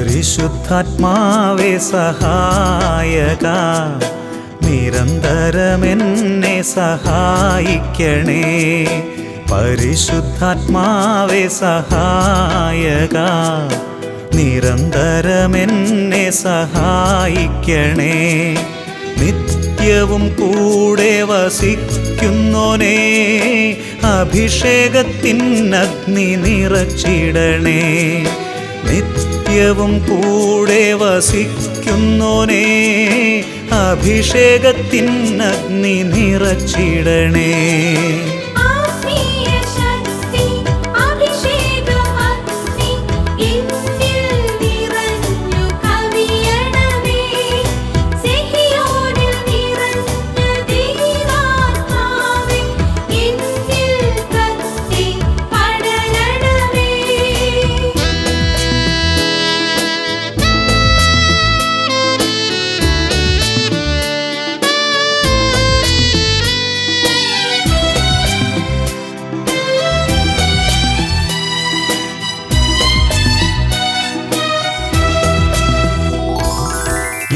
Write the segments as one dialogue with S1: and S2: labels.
S1: പരിശുദ്ധാത്മാവേ സഹായക, നിരന്തരമെന്നെ സഹായിക്കണേ. പരിശുദ്ധാത്മാവേ സഹായക, നിരന്തരമെന്നെ സഹായിക്കണേ. നിത്യവും കൂടെ വസിക്കുന്നോനേ, അഭിഷേകത്തിനഗ്നി നിറച്ചിടണേ. നിത്യവും കൂടെ വസിക്കുന്നോനേ, അഭിഷേകത്തിനഗ്നി നിറച്ചിടണേ.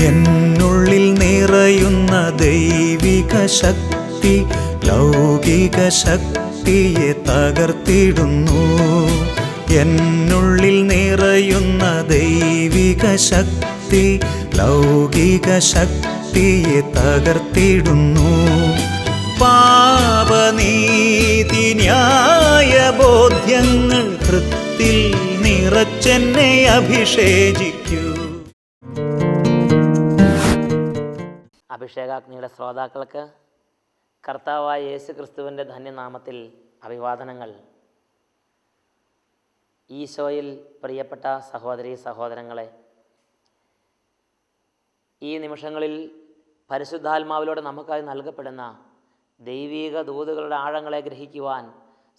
S1: എന്നുള്ളിൽ നിറയുന്ന ദൈവിക ശക്തി ലൗകിക ശക്തിയെ തകർത്തിടുന്നു. എന്നുള്ളിൽ നിറയുന്ന ദൈവിക ശക്തി ലൗകിക ശക്തിയെ തകർത്തിടുന്നു. പാപനീതി ന്യായ ബോധ്യങ്ങൾ ഹൃത്തിൽ നിറച്ചെന്നെ അഭിഷേചിക്കൂ.
S2: അഭിഷേകാഗ്നിയുടെ ശ്രോതാക്കൾക്ക് കർത്താവായ യേശു ക്രിസ്തുവിൻ്റെ ധന്യനാമത്തിൽ അഭിവാദനങ്ങൾ. ഈശോയിൽ പ്രിയപ്പെട്ട സഹോദരീ സഹോദരങ്ങളെ, ഈ നിമിഷങ്ങളിൽ പരിശുദ്ധാത്മാവിലൂടെ നമുക്കായി നൽകപ്പെടുന്ന ദൈവീക ദൂതുകളുടെ ആഴങ്ങളെ ഗ്രഹിക്കുവാൻ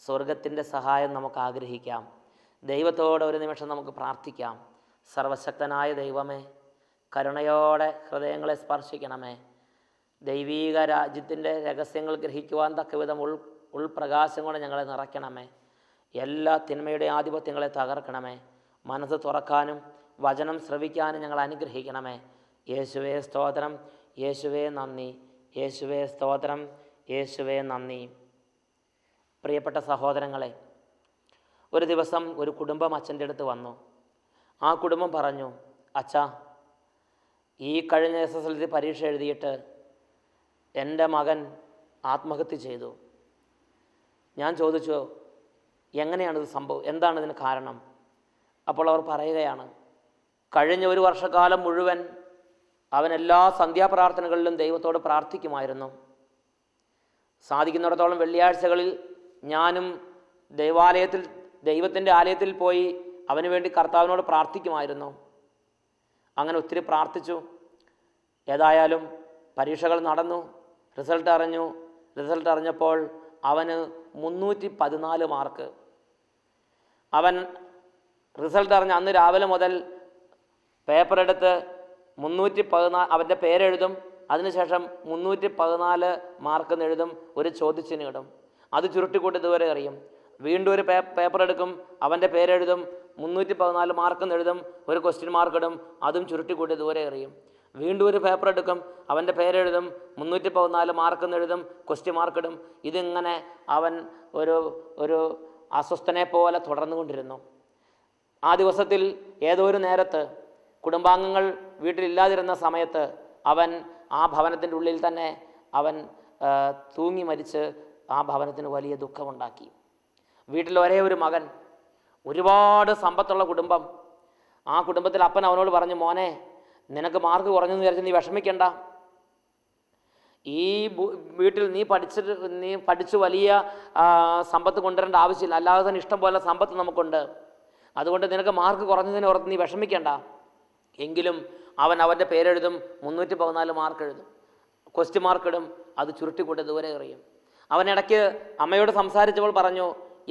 S2: സ്വർഗത്തിൻ്റെ സഹായം നമുക്ക് ആഗ്രഹിക്കാം. ദൈവത്തോട് ഒരു നിമിഷം നമുക്ക് പ്രാർത്ഥിക്കാം. സർവശക്തനായ ദൈവമേ, കരുണയോടെ ഹൃദയങ്ങളെ സ്പർശിക്കണമേ. ദൈവീക രാജ്യത്തിൻ്റെ രഹസ്യങ്ങൾ ഗ്രഹിക്കുവാൻ തക്കവിധം ഉൾപ്രകാശം കൊണ്ട് ഞങ്ങളെ നിറയ്ക്കണമേ. എല്ലാ തിന്മയുടെ ആധിപത്യങ്ങളെ തകർക്കണമേ. മനസ്സ് തുറക്കാനും വചനം ശ്രവിക്കാനും ഞങ്ങൾ അനുഗ്രഹിക്കണമേ. യേശുവേ സ്തോത്രം, യേശുവേ നന്ദി, യേശുവേ സ്തോത്രം, യേശുവേ നന്ദി. പ്രിയപ്പെട്ട സഹോദരങ്ങളെ, ഒരു ദിവസം ഒരു കുടുംബം അച്ഛൻ്റെ അടുത്ത് വന്നു. ആ കുടുംബം പറഞ്ഞു, അച്ഛാ, ഈ കഴിഞ്ഞ SSLC പരീക്ഷ എഴുതിയിട്ട് എൻ്റെ മകൻ ആത്മഹത്യ ചെയ്തു. ഞാൻ ചോദിച്ചു, എങ്ങനെയാണിത് സംഭവം, എന്താണ് ഇതിന് കാരണം? അപ്പോൾ അവർ പറയുകയാണ്, കഴിഞ്ഞ ഒരു വർഷക്കാലം മുഴുവൻ അവൻ എല്ലാ സന്ധ്യാപ്രാർത്ഥനകളിലും ദൈവത്തോട് പ്രാർത്ഥിക്കുമായിരുന്നു. സാധിക്കുന്നിടത്തോളം വെള്ളിയാഴ്ചകളിൽ ഞാനും ദൈവത്തിൻ്റെ ആലയത്തിൽ പോയി അവന് വേണ്ടി കർത്താവിനോട് പ്രാർത്ഥിക്കുമായിരുന്നു. അങ്ങനെ ഒത്തിരി പ്രാർത്ഥിച്ചു. ഏതായാലും പരീക്ഷകൾ നടന്നു, റിസൾട്ട് അറിഞ്ഞപ്പോൾ അവന് 314 മാർക്ക്. അവൻ റിസൾട്ട് അറിഞ്ഞ അന്ന് രാവിലെ മുതൽ പേപ്പറെടുത്ത് 314 അവൻ്റെ പേരെഴുതും. അതിനുശേഷം 314 മാർക്കെന്ന് എഴുതും, ഒരു ചോദ്യചിഹ്നം ഇടും. അത് ചുരുട്ടിക്കൂട്ടി ഇതുവരെ അറിയും. വീണ്ടും ഒരു പേപ്പർ എടുക്കും, അവൻ്റെ പേരെഴുതും, 314 മാർക്കെന്ന് എഴുതും, ഒരു ക്വസ്റ്റ്യൻ മാർക്ക് ഇടും, അതും ചുരുട്ടിക്കൂട്ടി ദൂരെ എറിയും. വീണ്ടും ഒരു പേപ്പർ എടുക്കും, അവൻ്റെ പേരെഴുതും, 314 മാർക്കെന്ന് എഴുതും, ക്വസ്റ്റ്യൻ മാർക്ക് ഇടും. ഇതിങ്ങനെ അവൻ ഒരു അസ്വസ്ഥനെ പോലെ തുടർന്നുകൊണ്ടിരുന്നു. ആ ദിവസത്തിൽ ഏതോ ഒരു നേരത്ത് കുടുംബാംഗങ്ങൾ വീട്ടിലില്ലാതിരുന്ന സമയത്ത് അവൻ ആ ഭവനത്തിൻ്റെ ഉള്ളിൽ തന്നെ അവൻ തൂങ്ങി മരിച്ച് ആ ഭവനത്തിന് വലിയ ദുഃഖമുണ്ടാക്കി. വീട്ടിൽ ഒരേ ഒരു മകൻ, ഒരുപാട് സമ്പത്തുള്ള കുടുംബം. ആ കുടുംബത്തിൽ അപ്പൻ അവനോട് പറഞ്ഞു, മോനെ, നിനക്ക് മാർക്ക് കുറഞ്ഞെന്ന് വിചാരിച്ച് നീ വിഷമിക്കണ്ട. ഈ വീട്ടിൽ നീ പഠിച്ച് വലിയ സമ്പത്ത് കൊണ്ടുവരേണ്ട ആവശ്യമില്ല. അല്ലാതെ തന്നെ ഇഷ്ടം പോലെ സമ്പത്ത് നമുക്കുണ്ട്. അതുകൊണ്ട് നിനക്ക് മാർക്ക് കുറഞ്ഞതിനെ ഓർത്ത് നീ വിഷമിക്കേണ്ട. എങ്കിലും അവൻ്റെ പേരെഴുതും, 314 മാർക്ക് എഴുതും, ക്വസ്റ്റ്യൻ മാർക്ക് ഇടും, അത് ചുരുട്ടിക്കൂട്ടി ദൂരെ എറിയും. അവനിടയ്ക്ക് അമ്മയോട് സംസാരിച്ചപ്പോൾ പറഞ്ഞു,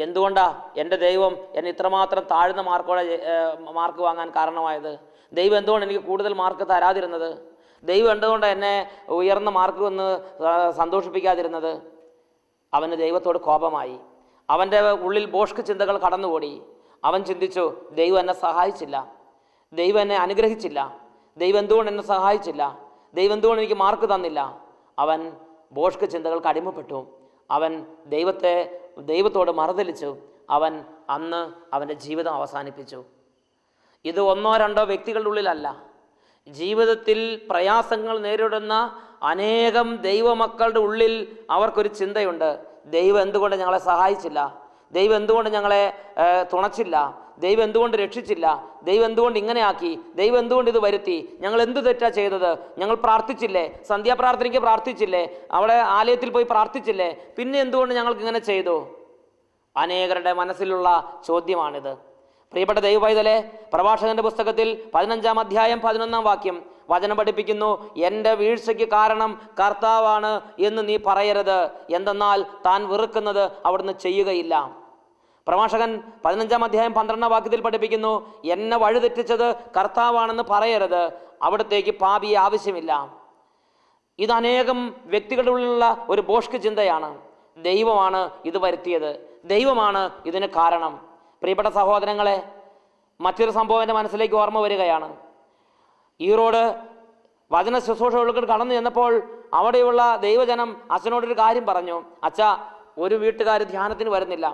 S2: എന്തുകൊണ്ടാ എൻ്റെ ദൈവം എന്നെ ഇത്രമാത്രം താഴ്ന്ന മാർക്ക് വാങ്ങാൻ കാരണമായത്? ദൈവം എന്തുകൊണ്ട് എനിക്ക് കൂടുതൽ മാർക്ക് തരാതിരുന്നത്? ദൈവം എന്തുകൊണ്ട് എന്നെ ഉയർന്ന മാർക്ക് വന്ന് സന്തോഷിപ്പിക്കാതിരുന്നത്? അവന് ദൈവത്തോട് കോപമായി. അവൻ്റെ ഉള്ളിൽ ബോഷ്ക്ക് ചിന്തകൾ കടന്നുകൂടി. അവൻ ചിന്തിച്ചു, ദൈവം എന്നെ സഹായിച്ചില്ല. ദൈവം എന്നെ അനുഗ്രഹിച്ചില്ല, ദൈവം എന്തുകൊണ്ട് എന്നെ സഹായിച്ചില്ല, ദൈവം എന്തുകൊണ്ട് എനിക്ക് മാർക്ക് തന്നില്ല. അവൻ ഭോഷ്ക ചിന്തകൾക്ക് അടിമപ്പെട്ടു. അവൻ ദൈവത്തോട് മറുതലിച്ചു. അവൻ അന്ന് അവൻ്റെ ജീവിതം അവസാനിപ്പിച്ചു. ഇത് ഒന്നോ രണ്ടോ വ്യക്തികളുടെ ഉള്ളിലല്ല, ജീവിതത്തിൽ പ്രയാസങ്ങൾ നേരിടുന്ന അനേകം ദൈവമക്കളുടെ ഉള്ളിൽ അവർക്കൊരു ചിന്തയുണ്ട്. ദൈവം എന്തുകൊണ്ട് ഞങ്ങളെ സഹായിച്ചില്ല, ദൈവം എന്തുകൊണ്ട് ഞങ്ങളെ തുണച്ചില്ല, ദൈവം എന്തുകൊണ്ട് രക്ഷിച്ചില്ല, ദൈവം എന്തുകൊണ്ട് ഇങ്ങനെയാക്കി, ദൈവം എന്തുകൊണ്ട് ഇത് വരുത്തി, ഞങ്ങൾ എന്ത് തെറ്റാ ചെയ്തത്, ഞങ്ങൾ പ്രാർത്ഥിച്ചില്ലേ, സന്ധ്യാപ്രാർത്ഥനയ്ക്ക് പ്രാർത്ഥിച്ചില്ലേ, അവിടെ ആലയത്തിൽ പോയി പ്രാർത്ഥിച്ചില്ലേ, പിന്നെ എന്തുകൊണ്ട് ഞങ്ങൾക്ക് ഇങ്ങനെ ചെയ്തു? അനേകരുടെ മനസ്സിലുള്ള ചോദ്യമാണിത്. പ്രിയപ്പെട്ട ദൈവപൈതലെ, പ്രഭാഷകന്റെ പുസ്തകത്തിൽ 15-ാം അധ്യായം 11-ാം വാക്യം വചനം പഠിപ്പിക്കുന്നു, എൻ്റെ വീഴ്ചയ്ക്ക് കാരണം കർത്താവാണ് എന്ന് നീ പറയരുത്, എന്തെന്നാൽ താൻ വെറുക്കുന്നത് അവിടുന്ന് ചെയ്യുകയില്ല. പ്രഭാഷകൻ 15-ാം അധ്യായം 12-ാം വാക്യത്തിൽ പഠിപ്പിക്കുന്നു, എന്നെ വഴിതെറ്റിച്ചത് കർത്താവാണെന്ന് പറയരുത്, അവിടത്തേക്ക് പാപിയെ ആവശ്യമില്ല. ഇത് അനേകം വ്യക്തികളുടെ ഉള്ളിലുള്ള ഒരു ഭോഷ്ക ചിന്തയാണ്. ദൈവമാണ് ഇത് വരുത്തിയത്, ദൈവമാണ് ഇതിന് കാരണം. പ്രിയപ്പെട്ട സഹോദരങ്ങളെ, മറ്റൊരു സംഭവം എൻ്റെ മനസ്സിലേക്ക് ഓർമ്മ വരികയാണ്. ഈറോഡ് വചന ശുശ്രൂഷകൾക്ക് കടന്നു ചെന്നപ്പോൾ അവിടെയുള്ള ദൈവജനം അച്ഛനോടൊരു കാര്യം പറഞ്ഞു. അച്ഛാ, ഒരു വീട്ടുകാർ ധ്യാനത്തിന് വരുന്നില്ല,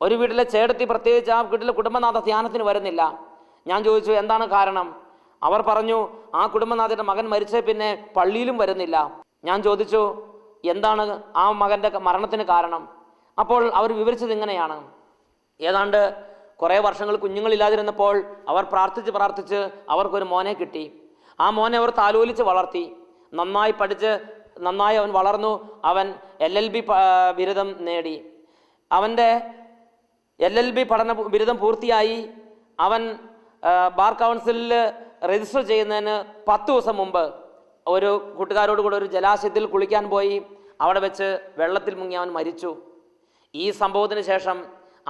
S2: ഒരു വീട്ടിലെ ചേട്ടത്തി പ്രത്യേകിച്ച് ആ വീട്ടിലെ കുടുംബനാഥ ധ്യാനത്തിന് വരുന്നില്ല. ഞാൻ ചോദിച്ചു, എന്താണ് കാരണം? അവർ പറഞ്ഞു, ആ കുടുംബനാഥൻ്റെ മകൻ മരിച്ച പിന്നെ പള്ളിയിലും വരുന്നില്ല. ഞാൻ ചോദിച്ചു, എന്താണ് ആ മകൻ്റെ മരണത്തിന് കാരണം? അപ്പോൾ അവർ വിവരിച്ചത് ഇങ്ങനെയാണ്, ഏതാണ്ട് കുറേ വർഷങ്ങൾ കുഞ്ഞുങ്ങളില്ലാതിരുന്നപ്പോൾ അവർ പ്രാർത്ഥിച്ച് അവർക്കൊരു മോനെ കിട്ടി. ആ മോനെ അവർ താലോലിച്ച് വളർത്തി, നന്നായി പഠിച്ച് നന്നായി അവൻ വളർന്നു. അവൻ LLB ബിരുദം നേടി. അവൻ്റെ LLB പഠന ബിരുദം പൂർത്തിയായി. അവൻ ബാർ കൗൺസിലിൽ രജിസ്റ്റർ ചെയ്യുന്നതിന് 10 ദിവസം മുമ്പ് ഒരു കൂട്ടുകാരോട് കൂടെ ഒരു ജലാശയത്തിൽ കുളിക്കാൻ പോയി. അവിടെ വെച്ച് വെള്ളത്തിൽ മുങ്ങി അവൻ മരിച്ചു. ഈ സംഭവത്തിന് ശേഷം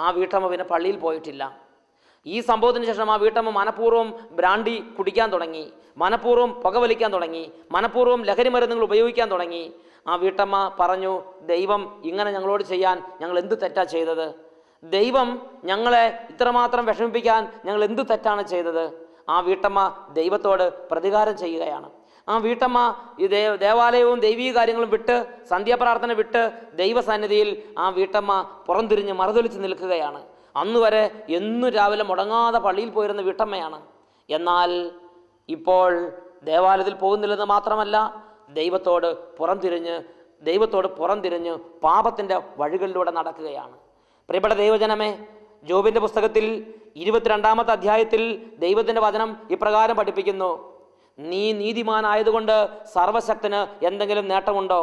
S2: ആ വീട്ടമ്മ പിന്നെ പള്ളിയിൽ പോയിട്ടില്ല. ഈ സംഭവത്തിന് ശേഷം ആ വീട്ടമ്മ മനഃപൂർവ്വം ബ്രാൻഡി കുടിക്കാൻ തുടങ്ങി, മനഃപൂർവ്വം പുകവലിക്കാൻ തുടങ്ങി, മനഃപൂർവ്വം ലഹരി മരുന്നുകൾ ഉപയോഗിക്കാൻ തുടങ്ങി. ആ വീട്ടമ്മ പറഞ്ഞു, ദൈവം ഇങ്ങനെ ഞങ്ങളോട് ചെയ്യാൻ ഞങ്ങൾ എന്ത് തെറ്റാ ചെയ്തത്? ദൈവം ഞങ്ങളെ ഇത്രമാത്രം വിഷമിപ്പിക്കാൻ ഞങ്ങൾ എന്ത് തെറ്റാണ് ചെയ്തത്? ആ വീട്ടമ്മ ദൈവത്തോട് പ്രതികാരം ചെയ്യുകയാണ്. ആ വീട്ടമ്മ ഈ ദേവാലയവും ദൈവീക കാര്യങ്ങളും വിട്ട്, സന്ധ്യാപ്രാർത്ഥന വിട്ട് ദൈവസന്നിധിയിൽ ആ വീട്ടമ്മ പുറംതിരിഞ്ഞ് മറുതൊലിച്ച് നിൽക്കുകയാണ്. അന്ന് വരെ എന്നും രാവിലെ മുടങ്ങാതെ പള്ളിയിൽ പോയിരുന്ന വീട്ടമ്മയാണ്. എന്നാൽ ഇപ്പോൾ ദേവാലയത്തിൽ പോകുന്നില്ലെന്ന് മാത്രമല്ല, ദൈവത്തോട് പുറംതിരിഞ്ഞ് പാപത്തിൻ്റെ വഴികളിലൂടെ നടക്കുകയാണ്. പ്രിയപ്പെട്ട ദൈവജനമേ, ജോബിൻ്റെ പുസ്തകത്തിൽ 22-ാമത്തെ അധ്യായത്തിൽ ദൈവത്തിൻ്റെ വചനം ഇപ്രകാരം പഠിപ്പിക്കുന്നു, നീ നീതിമാനായതുകൊണ്ട് സർവശക്തന് എന്തെങ്കിലും നേട്ടമുണ്ടോ?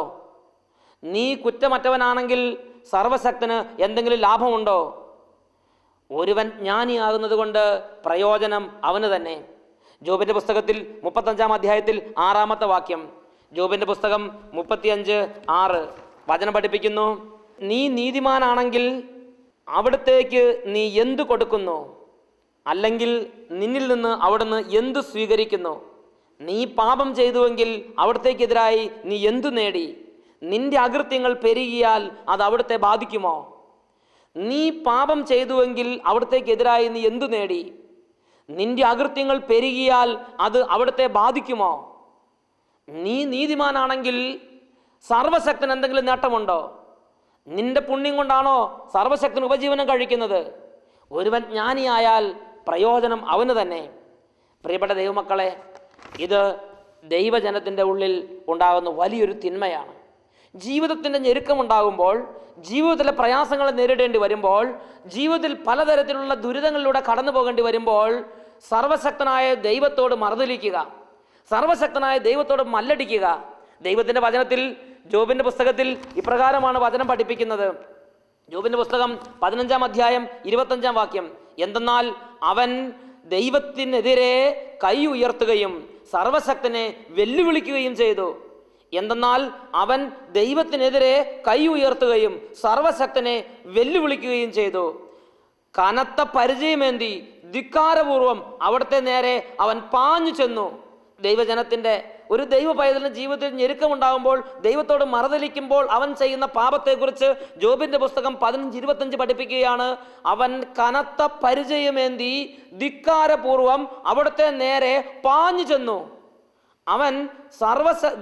S2: നീ കുറ്റമറ്റവനാണെങ്കിൽ സർവശക്തന് എന്തെങ്കിലും ലാഭമുണ്ടോ? ഒരുവൻ ജ്ഞാനിയാകുന്നത് കൊണ്ട് പ്രയോജനം അവന് തന്നെ. ജോബിൻ്റെ പുസ്തകത്തിൽ 35-ാം അധ്യായത്തിൽ 6-ാമത്തെ വാക്യം, ജോബിൻ്റെ പുസ്തകം 35:6 വചനം പഠിപ്പിക്കുന്നു, നീ നീതിമാനാണെങ്കിൽ അവിടത്തേക്ക് നീ എന്തു കൊടുക്കുന്നു? അല്ലെങ്കിൽ നിന്നിൽ നിന്ന് അവിടുന്ന് എന്തു സ്വീകരിക്കുന്നു? നീ പാപം ചെയ്തുവെങ്കിൽ അവിടത്തേക്കെതിരായി നീ എന്തു നേടി? നിന്റെ അകൃത്യങ്ങൾ പെരുകിയാൽ അത് അവിടുത്തെ ബാധിക്കുമോ? നീ പാപം ചെയ്തുവെങ്കിൽ അവിടത്തേക്കെതിരായി നീ എന്തു നേടി? നിന്റെ അകൃത്യങ്ങൾ പെരുകിയാൽ അത് അവിടുത്തെ ബാധിക്കുമോ? നീ നീതിമാനാണെങ്കിൽ സർവശക്തന് എന്തെങ്കിലും നേട്ടമുണ്ടോ? നിന്റെ പുണ്യം കൊണ്ടാണോ സർവശക്തൻ ഉപജീവനം കഴിക്കുന്നത്? ഒരുവൻ ജ്ഞാനിയായാൽ പ്രയോജനം അവന് തന്നെ. പ്രിയപ്പെട്ട ദൈവമക്കളെ, ഇത് ദൈവജനത്തിൻ്റെ ഉള്ളിൽ ഉണ്ടാകുന്ന വലിയൊരു തിന്മയാണ്. ജീവിതത്തിൻ്റെ ഞെരുക്കമുണ്ടാകുമ്പോൾ, ജീവിതത്തിലെ പ്രയാസങ്ങൾ നേരിടേണ്ടി വരുമ്പോൾ, ജീവിതത്തിൽ പലതരത്തിലുള്ള ദുരിതങ്ങളിലൂടെ കടന്നു പോകേണ്ടി വരുമ്പോൾ സർവശക്തനായ ദൈവത്തോട് മറുതലിക്കുക, സർവശക്തനായ ദൈവത്തോട് മല്ലടിക്കുക. ദൈവത്തിൻ്റെ വചനത്തിൽ ജോബിൻ്റെ പുസ്തകത്തിൽ ഇപ്രകാരമാണ് വചനം പഠിപ്പിക്കുന്നത്. ജോബിൻ്റെ പുസ്തകം 15-ാം അധ്യായം 25-ാം വാക്യം, എന്തെന്നാൽ അവൻ ദൈവത്തിനെതിരെ കൈ ഉയർത്തുകയും സർവശക്തനെ വെല്ലുവിളിക്കുകയും ചെയ്തു. എന്തെന്നാൽ അവൻ ദൈവത്തിനെതിരെ കൈ ഉയർത്തുകയും സർവശക്തനെ വെല്ലുവിളിക്കുകയും ചെയ്തു. കനത്ത പരിചയമേന്തി ധിക്കാരപൂർവം അവിടുത്തെ നേരെ അവൻ പാഞ്ഞു ചെന്നു. ദൈവജനത്തിൻ്റെ ഒരു ദൈവ പൈതലിൻ്റെ ജീവിതത്തിൽ ഞെരുക്കമുണ്ടാകുമ്പോൾ, ദൈവത്തോട് മറുതലിക്കുമ്പോൾ അവൻ ചെയ്യുന്ന പാപത്തെക്കുറിച്ച് ജോബിൻ്റെ പുസ്തകം 15:25 പഠിപ്പിക്കുകയാണ്. അവൻ കനത്ത പരിചയമേന്തി ധിക്കാരപൂർവം അവിടുത്തെ നേരെ പാഞ്ഞു ചെന്നു. അവൻ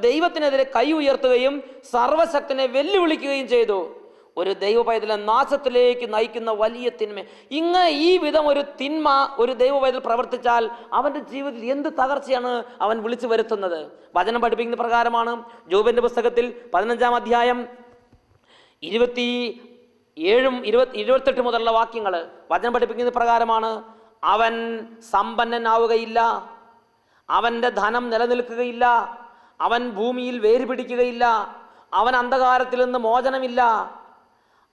S2: ദൈവത്തിനെതിരെ കൈ ഉയർത്തുകയും സർവശക്തനെ വെല്ലുവിളിക്കുകയും ചെയ്തു. ഒരു ദൈവ പൈതലിനെ നാശത്തിലേക്ക് നയിക്കുന്ന വലിയ തിന്മ. ഇങ്ങനെ ഈ വിധം ഒരു തിന്മ ഒരു ദൈവ പൈതൽ പ്രവർത്തിച്ചാൽ അവൻ്റെ ജീവിതത്തിൽ എന്ത് തകർച്ചയാണ് അവൻ വിളിച്ചു വരുത്തുന്നത്? വചനം പഠിപ്പിക്കുന്ന പ്രകാരമാണ്. ജോബിൻ്റെ പുസ്തകത്തിൽ 15-ാം അധ്യായം 27-28 മുതലുള്ള വാക്യങ്ങൾ വചനം പഠിപ്പിക്കുന്ന പ്രകാരമാണ്. അവൻ സമ്പന്നനാവുകയില്ല, അവൻ്റെ ധനം നിലനിൽക്കുകയില്ല, അവൻ ഭൂമിയിൽ വേര് പിടിക്കുകയില്ല, അവൻ അന്ധകാരത്തിൽ നിന്ന് മോചനമില്ല,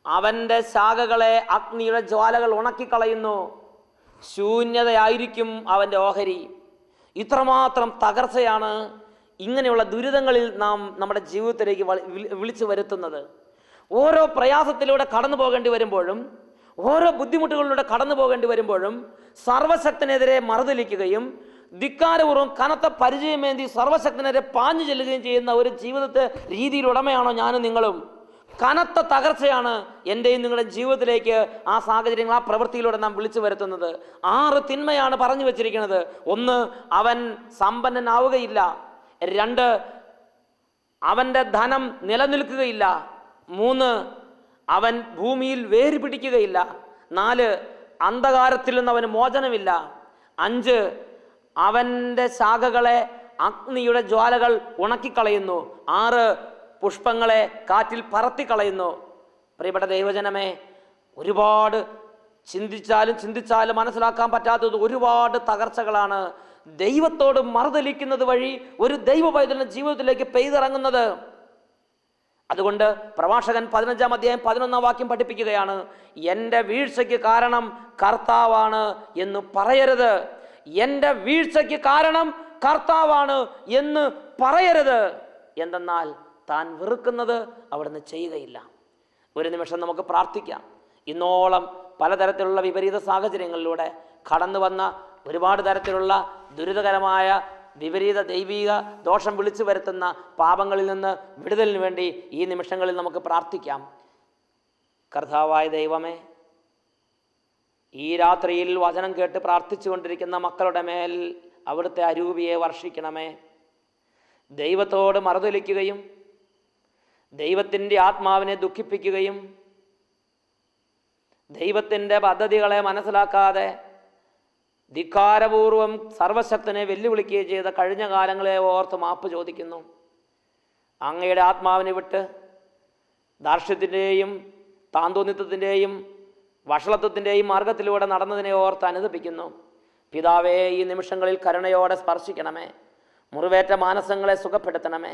S2: അവൻ്റെ ശാഖകളെ അഗ്നിയുടെ ജ്വാലകൾ ഉണക്കിക്കളയുന്നു, ശൂന്യതയായിരിക്കും അവൻ്റെ ഓഹരി. ഇത്രമാത്രം തകർച്ചയാണ് ഇങ്ങനെയുള്ള ദുരിതങ്ങളിൽ നാം നമ്മുടെ ജീവിതത്തിലേക്ക് വിളിച്ചു വരുത്തുന്നത്. ഓരോ പ്രയാസത്തിലൂടെ കടന്നു പോകേണ്ടി വരുമ്പോഴും, ഓരോ ബുദ്ധിമുട്ടുകളിലൂടെ കടന്നു പോകേണ്ടി വരുമ്പോഴും സർവശക്തനെതിരെ മറുതലിക്കുകയും ധിക്കാരപൂർവ്വം കനത്ത പരിചയമേന്തി സർവശക്തനെതിരെ പാഞ്ഞു ചെല്ലുകയും ചെയ്യുന്ന ഒരു ജീവിതത്തെ രീതിയിലുടമയാണോ ഞാനും നിങ്ങളും? കനത്ത തകർച്ചയാണ് എൻ്റെയും നിങ്ങളുടെ ജീവിതത്തിലേക്ക് ആ സാഹചര്യങ്ങൾ, ആ പ്രവൃത്തിയിലൂടെ നാം വിളിച്ചു വരുത്തുന്നത്. 6 തിന്മയാണ് പറഞ്ഞു വെച്ചിരിക്കുന്നത്. 1, അവൻ സമ്പന്നനാവുകയില്ല. 2, അവൻ്റെ ധനം നിലനിൽക്കുകയില്ല. 3, അവൻ ഭൂമിയിൽ വേര് പിടിക്കുകയില്ല. 4, അന്ധകാരത്തിൽ നിന്ന് അവന് മോചനമില്ല. 5, അവൻ്റെ ശാഖകളെ അഗ്നിയുടെ ജ്വാലകൾ ഉണക്കിക്കളയുന്നു. 6, പുഷ്പങ്ങളെ കാറ്റിൽ പറത്തിക്കളയുന്നു. പ്രിയപ്പെട്ട ദൈവജനമേ, ഒരുപാട് ചിന്തിച്ചാലും മനസ്സിലാക്കാൻ പറ്റാത്തത് ഒരുപാട് തകർച്ചകളാണ് ദൈവത്തോട് മറുതലിക്കുന്നത് വഴി ഒരു ദൈവ പൈതലിന്റെ ജീവിതത്തിലേക്ക് പെയ്തിറങ്ങുന്നത്. അതുകൊണ്ട് പ്രഭാഷകൻ 15-ാം അധ്യായം 11-ാം വാക്യം പഠിപ്പിക്കുകയാണ്, എൻ്റെ വീഴ്ചയ്ക്ക് കാരണം കർത്താവാണ് എന്ന് പറയരുത്. എൻ്റെ വീഴ്ചയ്ക്ക് കാരണം കർത്താവാണ് എന്ന് പറയരുത്. എന്തെന്നാൽ താൻ വെറുക്കുന്നത് അവിടുന്ന് ചെയ്യുകയില്ല. ഒരു നിമിഷം നമുക്ക് പ്രാർത്ഥിക്കാം. ഇന്നോളം പലതരത്തിലുള്ള വിപരീത സാഹചര്യങ്ങളിലൂടെ കടന്നു വന്ന ഒരുപാട് തരത്തിലുള്ള ദുരിതകരമായ വിപരീത ദൈവിക ദോഷം വിളിച്ചു വരുത്തുന്ന പാപങ്ങളിൽ നിന്ന് വിടുതലിന് വേണ്ടി ഈ നിമിഷങ്ങളിൽ നമുക്ക് പ്രാർത്ഥിക്കാം. കർത്താവായ ദൈവമേ, ഈ രാത്രിയിൽ വചനം കേട്ട് പ്രാർത്ഥിച്ചു കൊണ്ടിരിക്കുന്ന മക്കളുടെ മേൽ അവിടുത്തെ അരൂപിയെ വർഷിക്കണമേ. ദൈവത്തോട് മറുതലിക്കുകയും ദൈവത്തിൻ്റെ ആത്മാവിനെ ദുഃഖിപ്പിക്കുകയും ദൈവത്തിൻ്റെ പദ്ധതികളെ മനസ്സിലാക്കാതെ ധിക്കാരപൂർവം സർവശക്തനെ വെല്ലുവിളിക്കുകയും ചെയ്ത കഴിഞ്ഞ കാലങ്ങളെ ഓർത്ത് മാപ്പ് ചോദിക്കുന്നു. അങ്ങയുടെ ആത്മാവിനെ വിട്ട് ദാർഷ്ട്യത്തിൻ്റെയും താന്തോന്നിത്വത്തിൻ്റെയും വഷളത്വത്തിൻ്റെയും മാർഗത്തിലൂടെ നടന്നതിനെ ഓർത്ത് അനുതപിക്കുന്നു. പിതാവേ, ഈ നിമിഷങ്ങളിൽ കരുണയോടെ സ്പർശിക്കണമേ. മുറിവേറ്റ മാനസങ്ങളെ സുഖപ്പെടുത്തണമേ.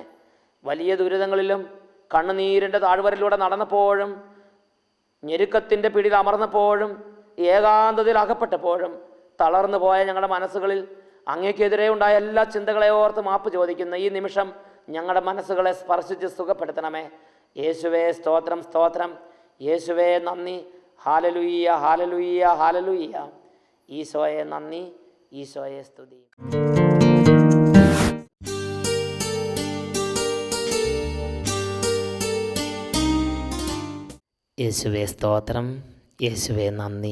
S2: വലിയ ദുരിതങ്ങളിലും കണ്ണുനീരിൻ്റെ താഴ്വരയിലൂടെ നടന്നപ്പോഴും ഞെരുക്കത്തിൻ്റെ പിടിയിൽ അമർന്നപ്പോഴും ഏകാന്തതയിൽ അകപ്പെട്ടപ്പോഴും തളർന്നു പോയ ഞങ്ങളുടെ മനസ്സുകളിൽ അങ്ങേക്കെതിരെ ഉണ്ടായ എല്ലാ ചിന്തകളെ ഓർത്ത് മാപ്പ് ചോദിക്കുന്ന ഈ നിമിഷം ഞങ്ങളുടെ മനസ്സുകളെ സ്പർശിച്ച് സുഖപ്പെടുത്തണമേ. യേശുവേ സ്തോത്രം, സ്തോത്രം. യേശുവേ നന്ദി. ഹാലലുയ്യ, ഹാലലുയ്യ, ഹാലലുയ്യ. ഈശോയെ നന്ദി, ഈശോയെ സ്തുതി. യേശുവേ സ്തോത്രം, യേശുവേ നന്ദി.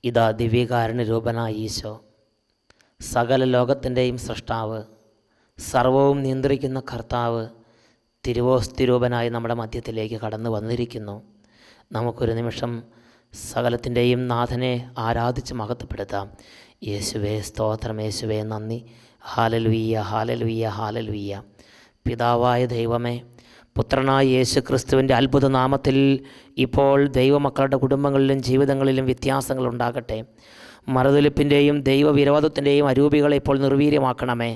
S2: ഇതാ ദിവ്യകാരുണ്യരൂപനായ ഈശോ, സകല ലോകത്തിൻ്റെയും സൃഷ്ടാവ്, സർവവും നിയന്ത്രിക്കുന്ന കർത്താവ്, തിരുവോസ്തിരൂപനായി നമ്മുടെ മധ്യത്തിലേക്ക് കടന്നു വന്നിരിക്കുന്നു. നമുക്കൊരു നിമിഷം സകലത്തിൻ്റെയും നാഥനെ ആരാധിച്ച് മഹത്വപ്പെടുത്താം. യേശുവേ സ്തോത്രം, യേശുവേ നന്ദി. ഹാലലുയ്യ, ഹാലലുയ്യ, ഹാലലുയ്യ. പിതാവായ ദൈവമേ, പുത്രനായ യേശു ക്രിസ്തുവിൻ്റെ അത്ഭുത നാമത്തിൽ ഇപ്പോൾ ദൈവമക്കളുടെ കുടുംബങ്ങളിലും ജീവിതങ്ങളിലും വ്യത്യാസങ്ങൾ ഉണ്ടാകട്ടെ. മറുതലിപ്പിൻ്റെയും ദൈവവിരോധത്തിൻ്റെയും അരൂപികളെ ഇപ്പോൾ നിർവീര്യമാക്കണമേ.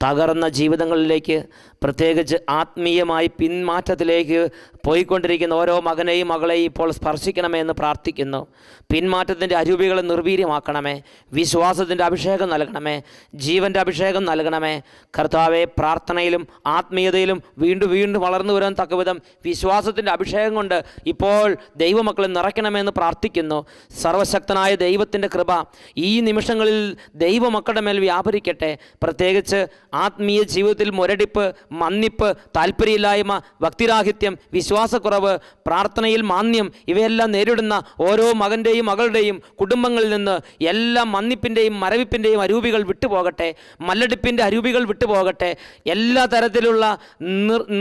S2: തകർന്ന ജീവിതങ്ങളിലേക്ക്, പ്രത്യേകിച്ച് ആത്മീയമായി പിന്മാറ്റത്തിലേക്ക് പോയിക്കൊണ്ടിരിക്കുന്ന ഓരോ മകനെയും മകളെയും ഇപ്പോൾ സ്പർശിക്കണമേ എന്ന് പ്രാർത്ഥിക്കുന്നു. പിന്മാറ്റത്തിൻ്റെ അരൂപികളെ നിർവീര്യമാക്കണമേ. വിശ്വാസത്തിൻ്റെ അഭിഷേകം നൽകണമേ. ജീവൻ്റെ അഭിഷേകം നൽകണമേ. കർത്താവെ, പ്രാർത്ഥനയിലും ആത്മീയതയിലും വീണ്ടും വീണ്ടും വളർന്നു വരാൻ തക്കവിധം വിശ്വാസത്തിൻ്റെ അഭിഷേകം കൊണ്ട് ഇപ്പോൾ ദൈവമക്കളെ നിറയ്ക്കണമെന്ന് പ്രാർത്ഥിക്കുന്നു. സർവശക്തനായ ദൈവത്തിൻ്റെ കൃപ ഈ നിമിഷങ്ങളിൽ ദൈവമക്കളുടെ മേൽ വ്യാപരിക്കട്ടെ. പ്രത്യേകിച്ച് ആത്മീയ ജീവിതത്തിൽ മുരടിപ്പ്, മന്ദിപ്പ്, താല്പര്യമില്ലായ്മ, ഭക്തിരാഹിത്യം, വിശ്വാസക്കുറവ്, പ്രാർത്ഥനയിൽ മാന്യം ഇവയെല്ലാം നേരിടുന്ന ഓരോ മകൻ്റെയും മകളുടെയും കുടുംബങ്ങളിൽ നിന്ന് എല്ലാ മന്ദിപ്പിൻ്റെയും മരവിപ്പിൻ്റെയും അരൂപികൾ വിട്ടുപോകട്ടെ. മല്ലടിപ്പിൻ്റെ അരൂപികൾ വിട്ടുപോകട്ടെ. എല്ലാ തരത്തിലുള്ള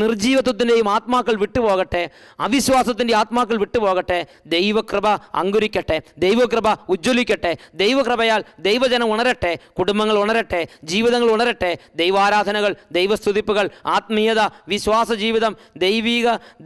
S2: നിർജീവത്വത്തിൻ്റെയും ആത്മാക്കൾ വിട്ടുപോകട്ടെ. അവിശ്വാസത്തിൻ്റെ ആത്മാക്കൾ വിട്ടുപോകട്ടെ. ദൈവകൃപ അങ്കുരിക്കട്ടെ. ദൈവകൃപ ഉജ്ജ്വലിക്കട്ടെ. ദൈവകൃപയാൽ ദൈവജനം ഉണരട്ടെ. കുടുംബങ്ങൾ ഉണരട്ടെ. ജീവിതങ്ങൾ ഉണരട്ടെ. ദൈവാരാധനകൾ, ദൈവസ്തുതിപ്പുകൾ, ആത്മീയത, വിശ്വാസ ജീവിതം,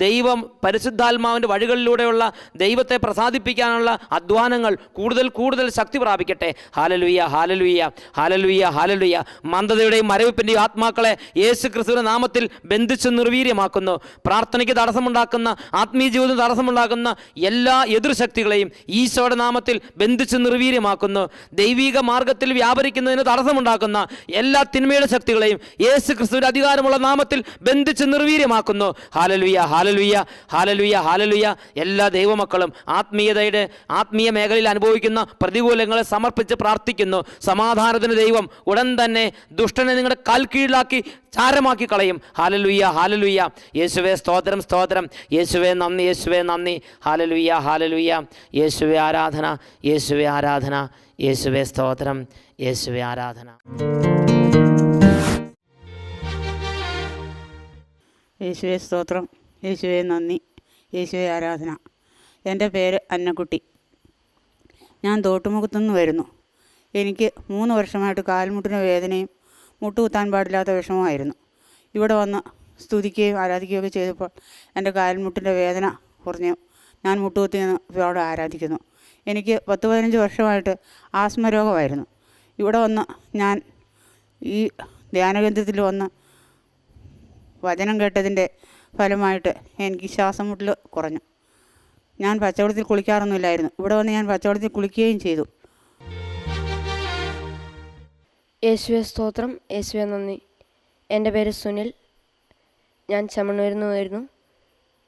S2: ദൈവം പരിശുദ്ധാത്മാവിൻ്റെ വഴികളിലൂടെയുള്ള ദൈവത്തെ പ്രസാദിപ്പിക്കാനുള്ള അധ്വാനങ്ങൾ കൂടുതൽ കൂടുതൽ ശക്തി പ്രാപിക്കട്ടെ. ഹാലലുയ്യ, ഹാലലുയ്യ, ഹാലലുയ്യ, ഹാലലുയ്യ. മന്ദതയുടെയും മരവിപ്പിൻ്റെയും ആത്മാക്കളെ യേശു ക്രിസ്തുവിന്റെ നാമത്തിൽ ബന്ധിച്ച് നിർവീര്യമാക്കുന്നു. പ്രാർത്ഥനയ്ക്ക് തടസ്സമുണ്ടാക്കുന്ന, ആത്മീയ ജീവിതം തടസ്സമുണ്ടാക്കുന്ന എല്ലാ എതിർശക്തികളെയും ഈശോയുടെ നാമത്തിൽ ബന്ധിച്ച് നിർവീര്യമാക്കുന്നു. ദൈവിക മാർഗത്തിൽ വ്യാപരിക്കുന്നതിന് തടസ്സമുണ്ടാക്കുന്ന എല്ലാ തിന്മയുടെ ശക്തികളെയും യേശു ക്രിസ്തുവിന്റെ അധികാരമുള്ള നാമത്തിൽ ബന്ധിച്ച് നിർവീര്യമാക്കുന്നു. ഹാലലുയ്യ, ഹാലലുയ്യ, ഹാലലുയ്യ, ഹാലലുയ്യ. എല്ലാ ദൈവമക്കളും ആത്മീയ മേഖലയിൽ അനുഭവിക്കുന്ന പ്രതികൂലങ്ങളെ സമർപ്പിച്ച് പ്രാർത്ഥിക്കുന്നു. സമാധാനത്തിന് ദൈവം ഉടൻ തന്നെ ദുഷ്ടനെ നിങ്ങളുടെ കാൽക്കീഴിലാക്കി ചാരമാക്കി കളയും. ഹാലലുയ്യ, ഹാലലുയ്യ. യേശുവേ സ്തോത്രം, സ്തോത്രം. യേശുവേ നന്ദി, യേശുവേ നന്ദി. ഹാലലുയ്യ, ഹാലലുയ്യ. യേശുവേ ആരാധന, യേശുവേ ആരാധന. യേശുവേ സ്തോത്രം, യേശുവേ ആരാധന.
S3: യേശുവേ സ്തോത്രം, യേശുവേ നന്ദി, യേശുവേ ആരാധന. എൻ്റെ പേര് അന്നക്കുട്ടി. ഞാൻ തോട്ടുമുഖത്തുനിന്ന് വരുന്നു. എനിക്ക് 3 വർഷമായിട്ട് കാൽമുട്ടിന് വേദനയും മുട്ടുകുത്താൻ പാടില്ലാത്ത വിഷമമായിരുന്നു. ഇവിടെ വന്ന് സ്തുതിക്കുകയും ആരാധിക്കുകയൊക്കെ ചെയ്തപ്പോൾ എൻ്റെ കാൽമുട്ടിൻ്റെ വേദന കുറഞ്ഞു. ഞാൻ മുട്ടുകുത്തി ഇവിടെ ആരാധിക്കുന്നു. എനിക്ക് 10-15 വർഷമായിട്ട് ആസ്മ രോഗമായിരുന്നു. ഇവിടെ വന്ന് ഞാൻ ഈ ധ്യാനകേന്ദ്രത്തിൽ വന്ന് വചനം കേട്ടതിൻ്റെ ഫലമായിട്ട് എനിക്ക് ശ്വാസം മുട്ടൽ കുറഞ്ഞു. ഞാൻ പച്ചവെള്ളത്തിൽ കുളിക്കാറൊന്നുമില്ലായിരുന്നു. ഇവിടെ വന്ന് ഞാൻ പച്ചവെള്ളത്തിൽ കുളിക്കുകയും ചെയ്തു.
S4: യേശുവേ സ്തോത്രം, യേശുവേ നന്ദി. എൻ്റെ പേര് സുനിൽ. ഞാൻ ചെമ്മണ്ണൂരിൽ നിന്ന് വരുന്നു.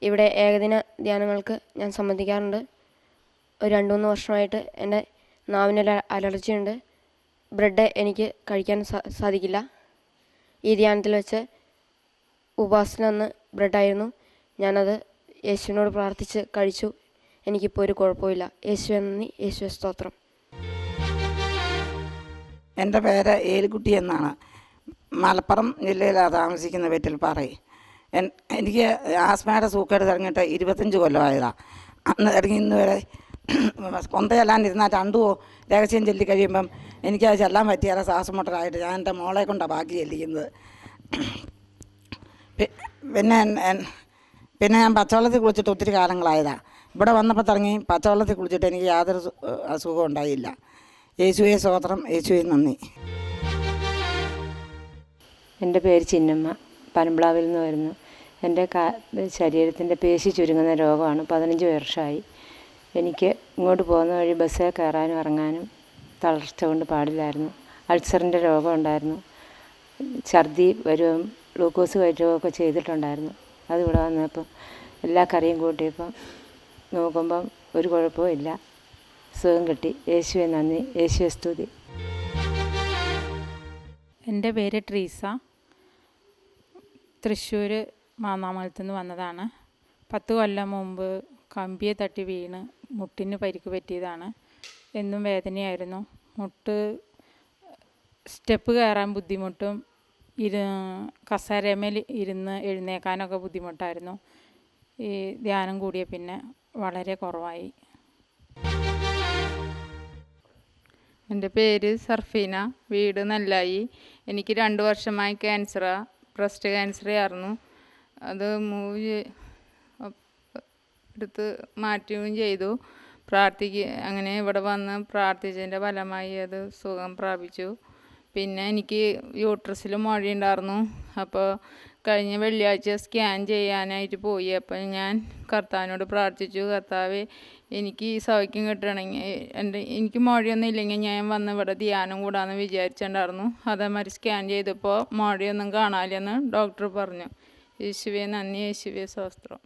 S4: ഇവിടെ ഏകദിന ധ്യാനങ്ങൾക്ക് ഞാൻ സംബന്ധിക്കാറുണ്ട്. ഒരു 2-3 വർഷമായിട്ട് എൻ്റെ നാവിനൊരു അലർജിയുണ്ട്. ബ്രെഡ് എനിക്ക് കഴിക്കാൻ സാധിക്കില്ല. ഈ ധ്യാനത്തിൽ വെച്ച് ഉപാസന അന്ന് ബ്രെഡായിരുന്നു. ഞാനത് യേശുവിനോട് പ്രാർത്ഥിച്ച് കഴിച്ചു. എനിക്കിപ്പോൾ ഒരു കുഴപ്പമില്ല. യേശുവേ നന്ദി, യേശുവേ സ്തോത്രം.
S5: എൻ്റെ പേര് ഏലിക്കുട്ടി എന്നാണ്. മലപ്പുറം ജില്ലയിലാണ് താമസിക്കുന്ന വെറ്റിൽപ്പാറയിൽ. എനിക്ക് ആസ്മയുടെ സൂക്കേട് തുടങ്ങിയിട്ട് 25 കൊല്ലമായതാണ്. അന്ന് തുടങ്ങി ഇന്ന് വരെ കൊന്ത ചെല്ലാനിരുന്നാൽ 2 രഹസ്യം ചൊല്ലി കഴിയുമ്പം എനിക്കത് ചെല്ലാൻ പറ്റിയാൽ ശ്വാസം മുട്ടലായിട്ട് ഞാൻ എൻ്റെ മോളെ കൊണ്ടാണ് ബാക്കി ചെല്ലിക്കുന്നത്. പിന്നെ ഞാൻ പച്ചവെള്ളത്തിൽ കുളിച്ചിട്ട് ഒത്തിരി കാലങ്ങളായതാണ്. ഇവിടെ വന്നപ്പോൾ തുടങ്ങി പച്ചവെള്ളത്തിൽ കുളിച്ചിട്ട് എനിക്ക് യാതൊരു അസുഖവും ഉണ്ടായില്ല. യേശുവേ സ്തോത്രം, യേശുവേ നന്ദി.
S6: എൻ്റെ പേര് ചിന്നമ്മ. പനമ്പ്ളാവിൽ നിന്ന് വരുന്നു. എൻ്റെ ശരീരത്തിൻ്റെ പേശി ചുരുങ്ങുന്ന രോഗമാണ്. 15 വർഷമായി. എനിക്ക് ഇങ്ങോട്ട് പോകുന്ന വഴി ബസ്സിൽ കയറാനും ഇറങ്ങാനും തളർച്ച കൊണ്ട് പാടില്ലായിരുന്നു. അൾസറിൻ്റെ രോഗം ഉണ്ടായിരുന്നു. ഛർദി വരുകയും ഗ്ലൂക്കോസ് കയറ്റുകയൊക്കെ ചെയ്തിട്ടുണ്ടായിരുന്നു. അതിവിടെ വന്നപ്പം എല്ലാ കറിയും കൂട്ടിയപ്പം നോക്കുമ്പം ഒരു കുഴപ്പവും ഇല്ല. സുഖം കിട്ടി. യേശുവേ നന്ദി, യേശുവേ സ്തുതി.
S7: എൻ്റെ പേര് ട്രീസ. തൃശ്ശൂർ മാന്നാമംഗലത്തു നിന്ന് വന്നതാണ്. 10 കൊല്ലം മുമ്പ് കമ്പിയെ തട്ടി വീണ് മുട്ടിന് പരിക്ക് പറ്റിയതാണ്. എന്നും വേദനയായിരുന്നു. മുട്ട് സ്റ്റെപ്പ് കയറാൻ ബുദ്ധിമുട്ടും കസേരമേൽ ഇരുന്ന് എഴുന്നേക്കാനൊക്കെ ബുദ്ധിമുട്ടായിരുന്നു. ഈ ധ്യാനം കൂടിയ പിന്നെ വളരെ കുറവായി.
S8: എൻ്റെ പേര് സർഫീന. വീട് നെല്ലായി. എനിക്ക് 2 വർഷമായി ക്യാൻസറാണ്. ബ്രസ്റ്റ് ക്യാൻസറായിരുന്നു. അത് എടുത്ത് മാറ്റുകയും ചെയ്തു. അങ്ങനെ ഇവിടെ വന്ന് പ്രാർത്ഥിച്ചതിൻ്റെ ഫലമായി അത് സുഖം പ്രാപിച്ചു. പിന്നെ എനിക്ക് യൂട്രസിൽ മുഴയുണ്ടായിരുന്നു. അപ്പോൾ കഴിഞ്ഞ വെള്ളിയാഴ്ച സ്കാൻ ചെയ്യാനായിട്ട് പോയി. അപ്പോൾ ഞാൻ കർത്താവിനോട് പ്രാർത്ഥിച്ചു, കർത്താവേ എനിക്ക് ഈ സൗഖ്യം കിട്ടണമെങ്കിൽ എനിക്ക് മുഴയൊന്നും ഇല്ലെങ്കിൽ ഞാൻ വന്ന് ഇവിടെ ധ്യാനം കൂടാമെന്ന് വിചാരിച്ചിട്ടുണ്ടായിരുന്നു. അതേമാതിരി സ്കാൻ ചെയ്തപ്പോൾ മുഴയൊന്നും കാണാനില്ലെന്ന് ഡോക്ടർ പറഞ്ഞു. യേശുവേ നന്ദി, യേശുവേ സ്തോത്രം.